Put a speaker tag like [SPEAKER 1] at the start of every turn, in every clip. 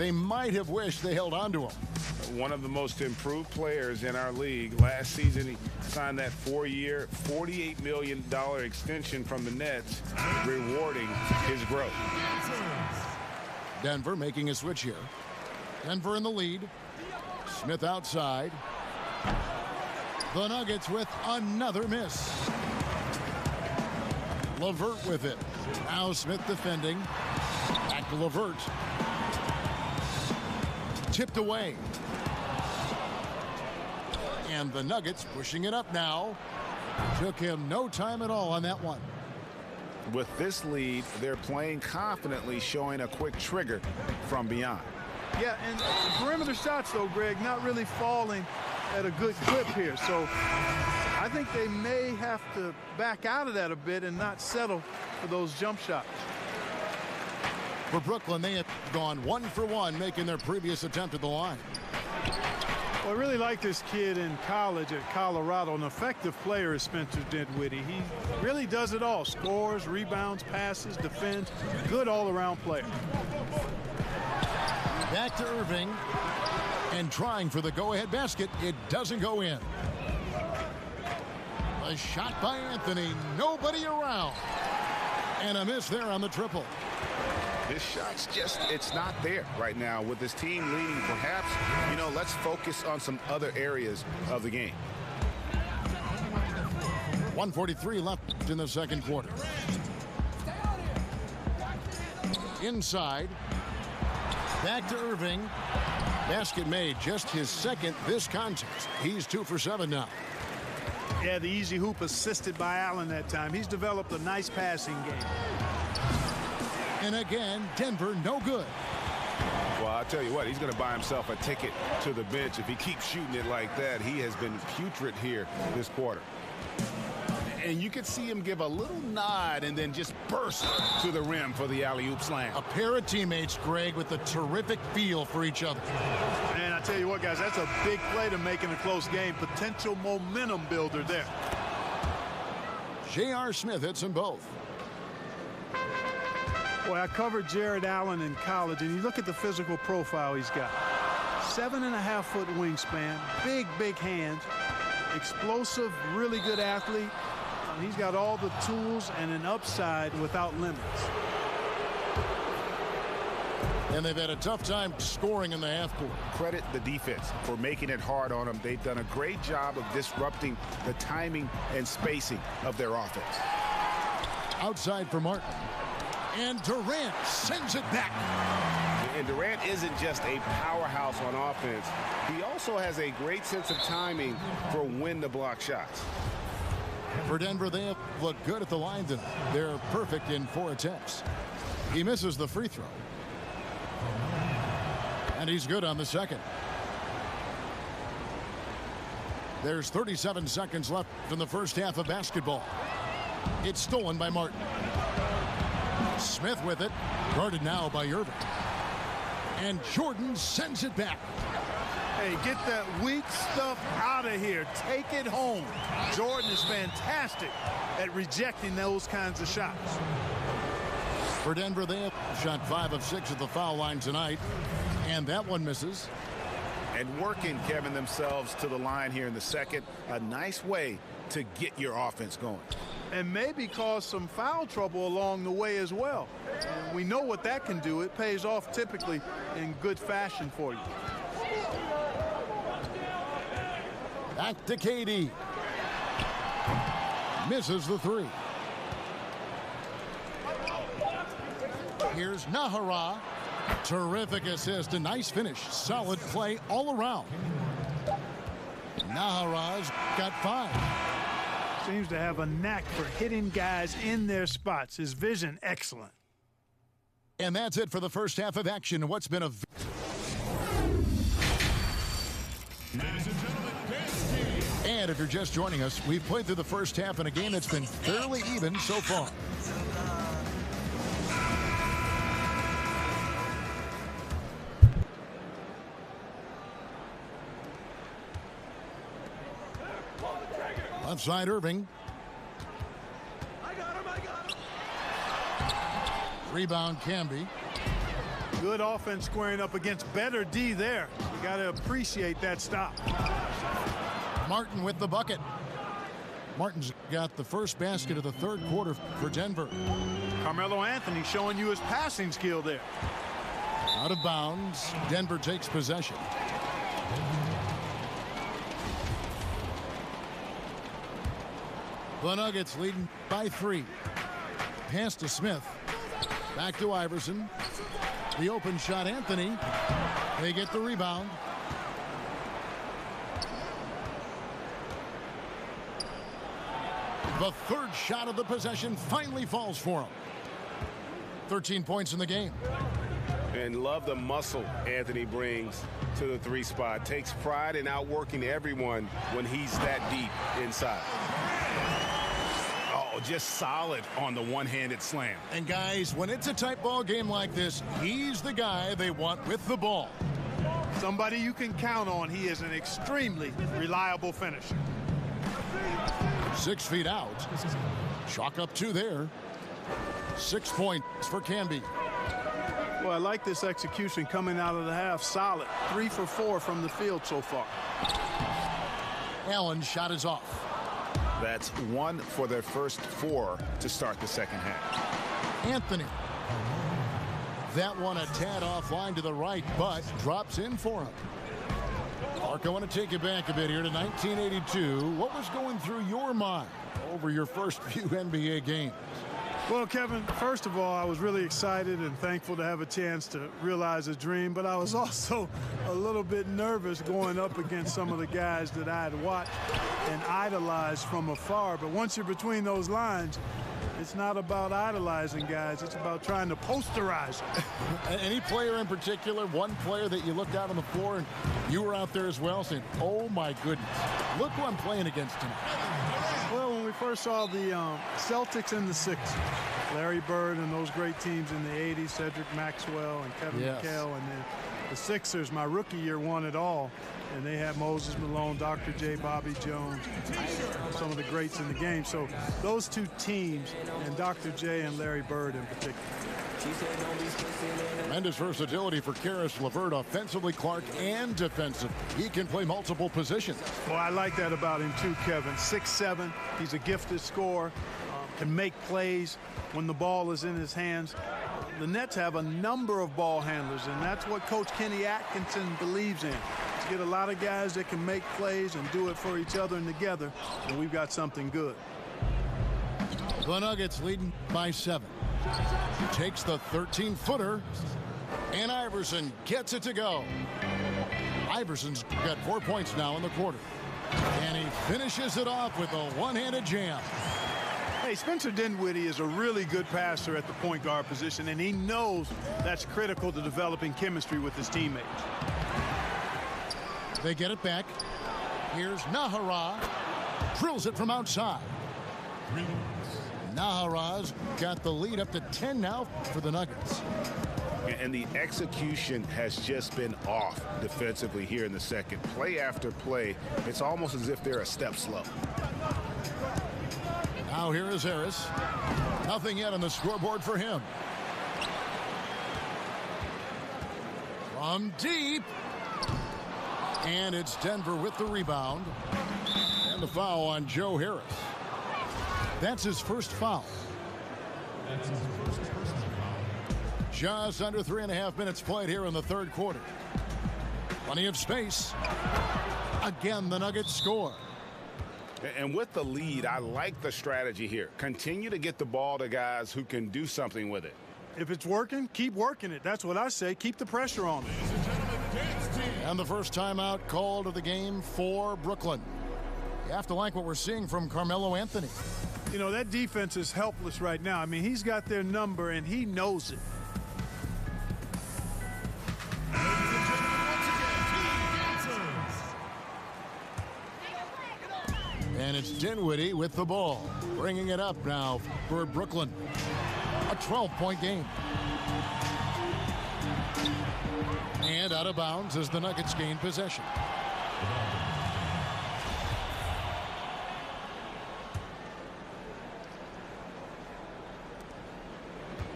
[SPEAKER 1] they might have wished they held on to him.
[SPEAKER 2] One of the most improved players in our league. Last season, he signed that 4-year, $48 million extension from the Nets, rewarding his growth.
[SPEAKER 1] Denver making a switch here. Denver in the lead. Smith outside. The Nuggets with another miss. LeVert with it. Now Smith defending. Back to LeVert. Tipped away. And the Nuggets pushing it up now. Took him no time at all on that one.
[SPEAKER 2] With this lead, they're playing confidently, showing a quick trigger from beyond.
[SPEAKER 3] Yeah, and perimeter shots, though, Greg, not really falling at a good clip here. So I think they may have to back out of that a bit and not settle for those jump shots.
[SPEAKER 1] For Brooklyn, they have gone 1 for 1, making their previous attempt at the line.
[SPEAKER 3] Well, I really like this kid in college at Colorado. An effective player is Spencer Dinwiddie. He really does it all. Scores, rebounds, passes, defends. Good all-around player.
[SPEAKER 1] Back to Irving. And trying for the go-ahead basket. It doesn't go in. A shot by Anthony. Nobody around. And a miss there on the triple.
[SPEAKER 2] His shot's just, it's not there right now. With his team leading, perhaps, let's focus on some other areas of the game.
[SPEAKER 1] 1:43 left in the second quarter. Inside. Back to Irving. Basket made, just his second this contest. He's 2 for 7 now.
[SPEAKER 3] Yeah, the easy hoop assisted by Allen that time. He's developed a nice passing game.
[SPEAKER 1] And again, Denver no good.
[SPEAKER 2] Well, I'll tell you what, he's going to buy himself a ticket to the bench. If he keeps shooting it like that, he has been putrid here this quarter. And you could see him give a little nod and then just burst to the rim for the alley-oop slam.
[SPEAKER 1] A pair of teammates, Greg, with a terrific feel for each other.
[SPEAKER 3] And I tell you what, guys, that's a big play to make in a close game. Potential momentum builder there.
[SPEAKER 1] J.R. Smith hits them both.
[SPEAKER 3] Boy, I covered Jared Allen in college, and you look at the physical profile he's got. 7.5-foot wingspan, big hands, explosive, really good athlete. He's got all the tools and an upside without limits.
[SPEAKER 1] And they've had a tough time scoring in the half court.
[SPEAKER 2] Credit the defense for making it hard on them. They've done a great job of disrupting the timing and spacing of their offense.
[SPEAKER 1] Outside for Martin. And Durant sends it back.
[SPEAKER 2] And Durant isn't just a powerhouse on offense. He also has a great sense of timing for when to block shots.
[SPEAKER 1] For Denver, they have looked good at the line tonight. They're perfect in 4 attempts. He misses the free throw. And he's good on the second. There's 37 seconds left in the first half of basketball. It's stolen by Martin. Smith with it, guarded now by Irving. And Jordan sends it back.
[SPEAKER 3] Hey, get that weak stuff out of here. Take it home. Jordan is fantastic at rejecting those kinds of shots.
[SPEAKER 1] For Denver, they have shot 5 of 6 at the foul line tonight. And that one misses.
[SPEAKER 2] And working, Kevin, themselves to the line here in the second. A nice way to get your offense going.
[SPEAKER 3] And maybe cause some foul trouble along the way as well. And we know what that can do. It pays off typically in good fashion for you.
[SPEAKER 1] Back to KD. Misses the 3. Here's Nahara. Terrific assist, a nice finish. Solid play all around. Nahara's got 5.
[SPEAKER 3] Seems to have a knack for hitting guys in their spots. His vision, excellent.
[SPEAKER 1] And that's it for the first half of action. What's been a...
[SPEAKER 4] Ladies and gentlemen, this game.
[SPEAKER 1] And if you're just joining us, we've played through the first half in a game that's been fairly even so far. Left side, Irving.
[SPEAKER 5] I got him.
[SPEAKER 1] Rebound, Camby.
[SPEAKER 3] Good offense squaring up against better D there. You got to appreciate that stop.
[SPEAKER 1] Martin with the bucket. Martin's got the first basket of the third quarter for Denver.
[SPEAKER 3] Carmelo Anthony showing you his passing skill there.
[SPEAKER 1] Out of bounds. Denver takes possession. The Nuggets leading by 3. Pass to Smith. Back to Iverson. The open shot, Anthony. They get the rebound. The third shot of the possession finally falls for him. 13 points in the game.
[SPEAKER 2] And love the muscle Anthony brings to the 3 spot. Takes pride in outworking everyone when he's that deep inside. Oh, just solid on the one-handed slam.
[SPEAKER 1] And guys, when it's a tight ball game like this, he's the guy they want with the ball.
[SPEAKER 3] Somebody you can count on. He is an extremely reliable finisher.
[SPEAKER 1] 6 feet out. Chalk up 2 there. 6 points for Canby.
[SPEAKER 3] Well, I like this execution coming out of the half. Solid. 3 for 4 from the field so far.
[SPEAKER 1] Allen's shot is off.
[SPEAKER 2] That's 1 for their first 4 to start the second half.
[SPEAKER 1] Anthony. That one a tad offline to the right, but drops in for him. Mark, I want to take you back a bit here to 1982. What was going through your mind over your first few NBA games?
[SPEAKER 3] Well, Kevin, first of all, I was really excited and thankful to have a chance to realize a dream, but I was also a little bit nervous going up against some of the guys that I had watched and idolized from afar. But once you're between those lines, it's not about idolizing guys. It's about trying to posterize them.
[SPEAKER 1] Any player in particular, one player that you looked out on the floor and you were out there as well saying, oh my goodness, look who I'm playing against tonight.
[SPEAKER 3] Well, when we first saw the Celtics and the Sixers, Larry Bird and those great teams in the 80s, Cedric Maxwell and Kevin McHale, and then the Sixers, my rookie year, won it all. And they had Moses Malone, Dr. J, Bobby Jones, some of the greats in the game. So those 2 teams, and Dr. J and Larry Bird in particular.
[SPEAKER 1] Tremendous versatility for Karis LeVert, offensively, Clark, and defensively. He can play multiple positions.
[SPEAKER 3] Well, I like that about him too, Kevin. 6'7", he's a gifted scorer, can make plays when the ball is in his hands. The Nets have a number of ball handlers, and that's what Coach Kenny Atkinson believes in. To get a lot of guys that can make plays and do it for each other and together, and we've got something good.
[SPEAKER 1] The Nuggets leading by 7. Takes the 13-footer, and Iverson gets it to go. Iverson's got 4 points now in the quarter. And he finishes it off with a one-handed jam.
[SPEAKER 3] Hey, Spencer Dinwiddie is a really good passer at the point guard position, and he knows that's critical to developing chemistry with his teammates.
[SPEAKER 1] They get it back. Here's Nahara. Drills it from outside. Nahara's got the lead up to 10 now for the Nuggets.
[SPEAKER 2] And the execution has just been off defensively here in the second. Play after play, it's almost as if they're a step slow.
[SPEAKER 1] Now here is Harris. Nothing yet on the scoreboard for him. From deep. And it's Denver with the rebound. And the foul on Joe Harris. That's his first foul. Just under 3.5 minutes played here in the third quarter. Plenty of space. Again, the Nuggets score.
[SPEAKER 2] And with the lead, I like the strategy here. Continue to get the ball to guys who can do something with it.
[SPEAKER 3] If it's working, keep working it. That's what I say. Keep the pressure on it.
[SPEAKER 1] And the first timeout called of the game for Brooklyn. You have to like what we're seeing from Carmelo Anthony.
[SPEAKER 3] You know, that defense is helpless right now. I mean, he's got their number, and he knows it.
[SPEAKER 1] And it's Dinwiddie with the ball, bringing it up now for Brooklyn. A 12-point game. And out of bounds as the Nuggets gain possession.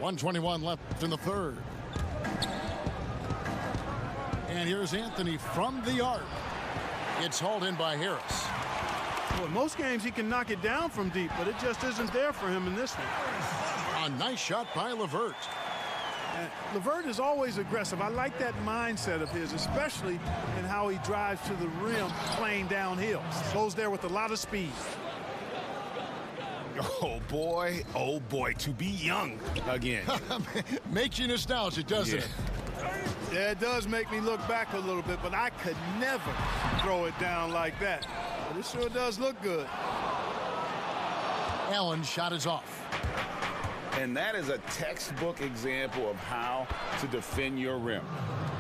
[SPEAKER 1] .121 left in the third. And here's Anthony from the arc. It's hauled in by Harris.
[SPEAKER 3] Well, in most games he can knock it down from deep, but it just isn't there for him in this one.
[SPEAKER 1] A nice shot by LeVert.
[SPEAKER 3] And LeVert is always aggressive. I like that mindset of his, especially in how he drives to the rim playing downhill. Goes there with a lot of speed.
[SPEAKER 2] Oh boy, to be young again.
[SPEAKER 1] Makes you nostalgic, doesn't it?
[SPEAKER 3] Yeah, it does make me look back a little bit, but I could never throw it down like that. But it sure does look good.
[SPEAKER 1] Allen's shot is off.
[SPEAKER 2] And that is a textbook example of how to defend your rim.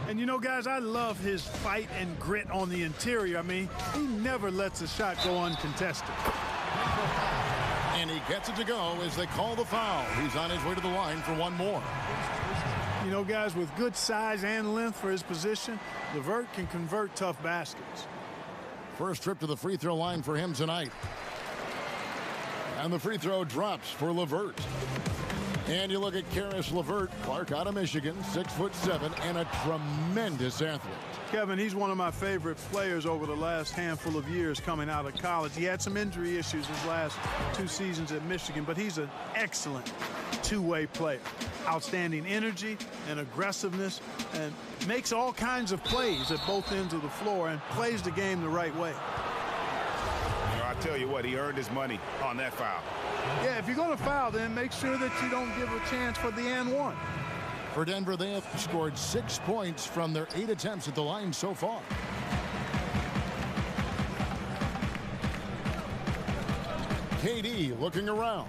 [SPEAKER 3] And you know, guys, I love his fight and grit on the interior. I mean, he never lets a shot go uncontested.
[SPEAKER 1] And he gets it to go as they call the foul. He's on his way to the line for one more.
[SPEAKER 3] You know, guys, with good size and length for his position, LeVert can convert tough baskets.
[SPEAKER 1] First trip to the free throw line for him tonight. And the free throw drops for LeVert. And you look at Karis LeVert, Clark out of Michigan, 6'7", and a tremendous athlete.
[SPEAKER 3] Kevin, he's one of my favorite players over the last handful of years coming out of college. He had some injury issues his last 2 seasons at Michigan, but he's an excellent two-way player. Outstanding energy and aggressiveness, and makes all kinds of plays at both ends of the floor and plays the game the right way.
[SPEAKER 2] You know, I tell you what, he earned his money on that foul.
[SPEAKER 3] Yeah, if you're going to foul, then make sure that you don't give a chance for the and one.
[SPEAKER 1] For Denver, they have scored 6 points from their 8 attempts at the line so far. KD looking around.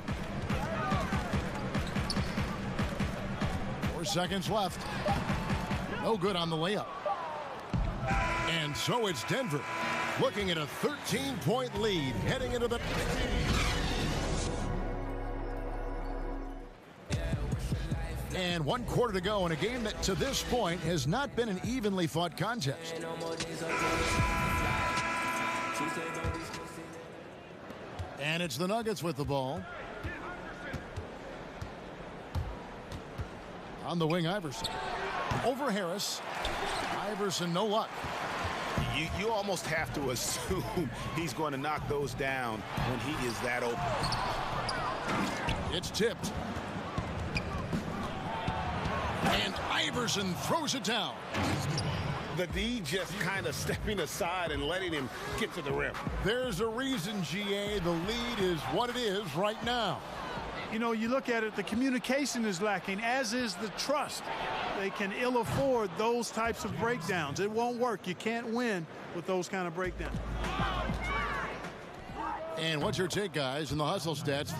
[SPEAKER 1] 4 seconds left. No good on the layup. And so it's Denver looking at a 13-point lead heading into the... And 1 quarter to go in a game that to this point has not been an evenly fought contest. And it's the Nuggets with the ball. On the wing, Iverson. Over Harris. Iverson, no luck.
[SPEAKER 2] You almost have to assume he's going to knock those down when he is that open.
[SPEAKER 1] It's tipped. And Iverson throws it down.
[SPEAKER 2] The D just kind of stepping aside and letting him get to the rim.
[SPEAKER 1] There's a reason, GA, the lead is what it is right now.
[SPEAKER 3] You know, you look at it, the communication is lacking, as is the trust. They can ill afford those types of breakdowns. It won't work. You can't win with those kind of breakdowns.
[SPEAKER 1] And what's your take, guys, in the hustle stats?